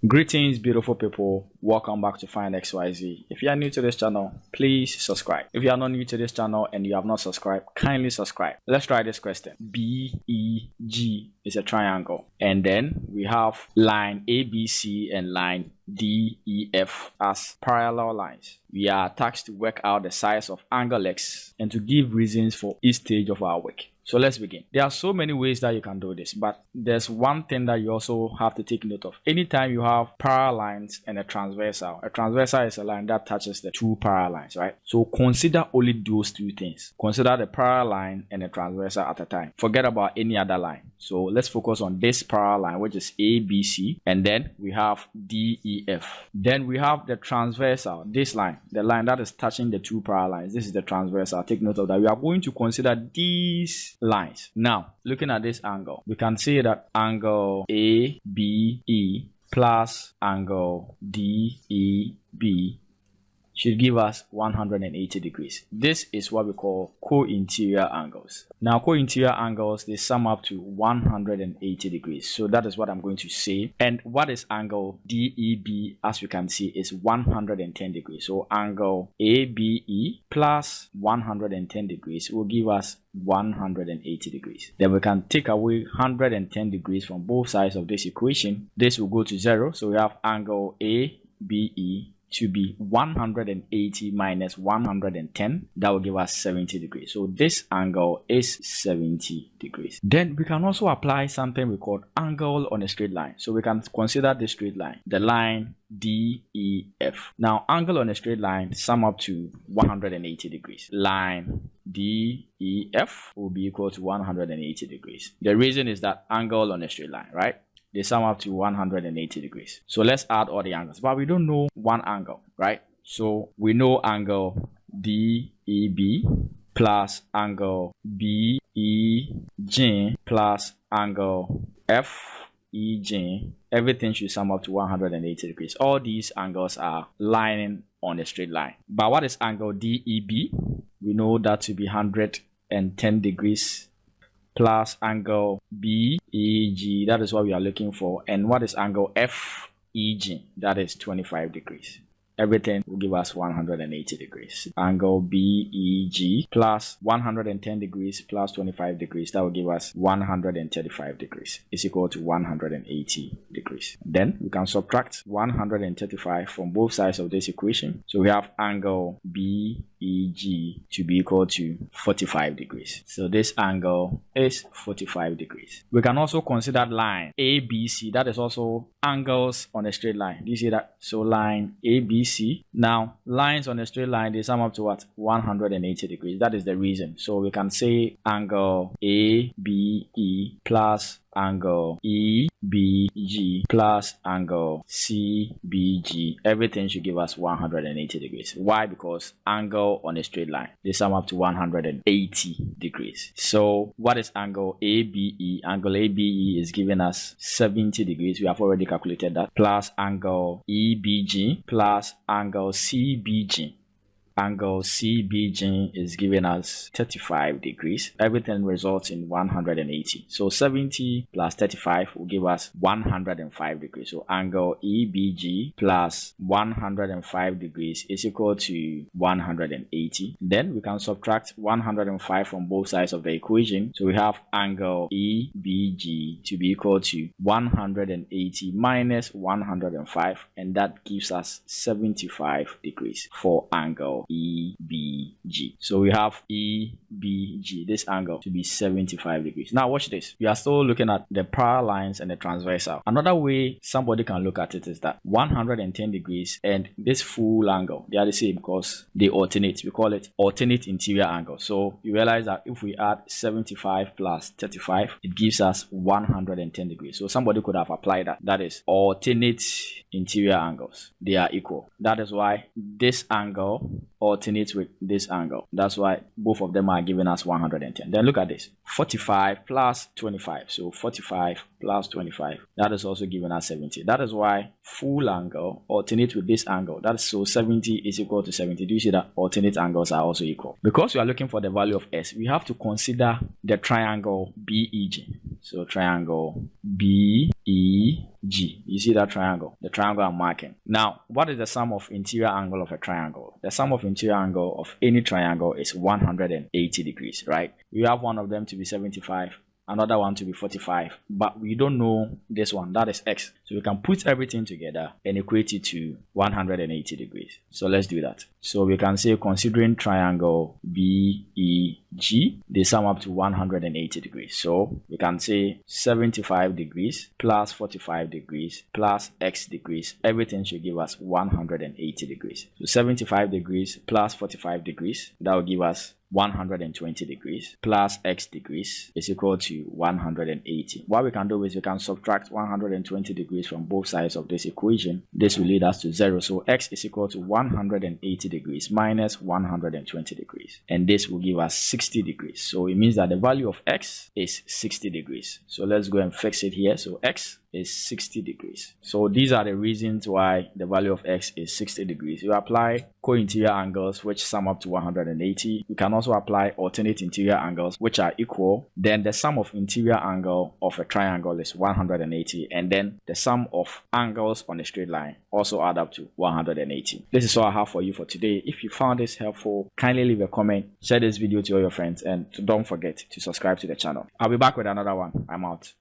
Greetings, beautiful people. Welcome back to Find XYZ. If you are new to this channel, please subscribe. If you are not new to this channel and you have not subscribed, kindly subscribe. Let's try this question. BEG is a triangle, and then we have line ABC and line DEF as parallel lines. We are tasked to work out the size of angle X and to give reasons for each stage of our work. So let's begin. There are so many ways that you can do this, but there's one thing that you also have to take note of. Anytime you have parallel lines and a transversal is a line that touches the two parallel lines, right? So consider only those two things. Consider the parallel line and the transversal at a time. Forget about any other line. So let's focus on this parallel line, which is ABC, and then we have DEF. Then we have the transversal, this line, the line that is touching the two parallel lines. This is the transversal. Take note of that. We are going to consider these lines. Now, looking at this angle, we can see that angle ABE plus angle DEB should give us 180 degrees. This is what we call co-interior angles. Now, co-interior angles, they sum up to 180 degrees. So that is what I'm going to say. And what is angle DEB, as you can see, is 110 degrees. So angle ABE plus 110 degrees will give us 180 degrees. Then we can take away 110 degrees from both sides of this equation. This will go to 0. So we have angle ABE to be 180 minus 110. That will give us 70 degrees. So this angle is 70 degrees. Then we can also apply something we call angle on a straight line. So we can consider this straight line, the line DEF. Now, angle on a straight line sum up to 180 degrees. Line DEF will be equal to 180 degrees. The reason is that angle on a straight line, right? They sum up to 180 degrees. So let's add all the angles, but we don't know one angle, right? So we know angle DEB plus angle BEG plus angle FEG. Everything should sum up to 180 degrees. All these angles are lining on a straight line. But what is angle DEB? We know that to be 110 degrees plus angle BEG, that is what we are looking for. And what is angle FEG? That is 25 degrees. Everything will give us 180 degrees. Angle BEG plus 110 degrees plus 25 degrees, that will give us 135 degrees. Is equal to 180 degrees. Then we can subtract 135 from both sides of this equation. So we have angle BEG to be equal to 45 degrees. So this angle is 45 degrees. We can also consider line ABC. That is also angles on a straight line. Do you see that? So line ABC. Now, lines on a straight line, they sum up to what? 180 degrees. That is the reason. So we can say angle ABE plus angle EBG plus angle CBG. Everything should give us 180 degrees. Why? Because angle on a straight line, they sum up to 180 degrees. So what is angle ABE? Angle ABE is giving us 70 degrees. We have already calculated that. Plus angle EBG plus angle CBG. Angle CBG is giving us 35 degrees. Everything results in 180. So 70 plus 35 will give us 105 degrees. So angle EBG plus 105 degrees is equal to 180. Then we can subtract 105 from both sides of the equation. So we have angle EBG to be equal to 180 minus 105, and that gives us 75 degrees for angle EBG. So we have EBG, this angle, to be 75 degrees. Now watch this. We are still looking at the parallel lines and the transversal. Another way somebody can look at it is that 110 degrees and this full angle, they are the same because they alternate. We call it alternate interior angle. So you realize that if we add 75 plus 35, it gives us 110 degrees. So somebody could have applied that. That is alternate interior angles. They are equal. That is why this angle alternates with this angle. That's why both of them are giving us 110. Then look at this. 45 plus 25. So 45 plus 25. That is also giving us 70. That is why full angle alternates with this angle. That's so 70 is equal to 70. Do you see that alternate angles are also equal? Because we are looking for the value of S, we have to consider the triangle BEG. So triangle BEG. You see that triangle? The triangle I'm marking. Now, what is the sum of interior angle of a triangle? The sum of interior angle of any triangle is 180 degrees, right? We have one of them to be 75, another one to be 45, but we don't know this one, that is x. So we can put everything together and equate it to 180 degrees. So let's do that. So we can say, considering triangle BEG, they sum up to 180 degrees. So we can say 75 degrees plus 45 degrees plus x degrees, everything should give us 180 degrees. So 75 degrees plus 45 degrees, that will give us 120 degrees plus x degrees is equal to 180. What we can do is we can subtract 120 degrees from both sides of this equation. This will lead us to 0. So x is equal to 180 degrees minus 120 degrees. And this will give us 60 degrees. So it means that the value of x is 60 degrees. So let's go and fix it here. So x is 60 degrees. So these are the reasons why the value of x is 60 degrees. You apply co-interior angles which sum up to 180. You can also apply alternate interior angles which are equal. Then the sum of interior angle of a triangle is 180, and then the sum of angles on a straight line also add up to 180. This is all I have for you for today. If you found this helpful, kindly leave a comment, share this video to all your friends, and don't forget to subscribe to the channel. I'll be back with another one. I'm out.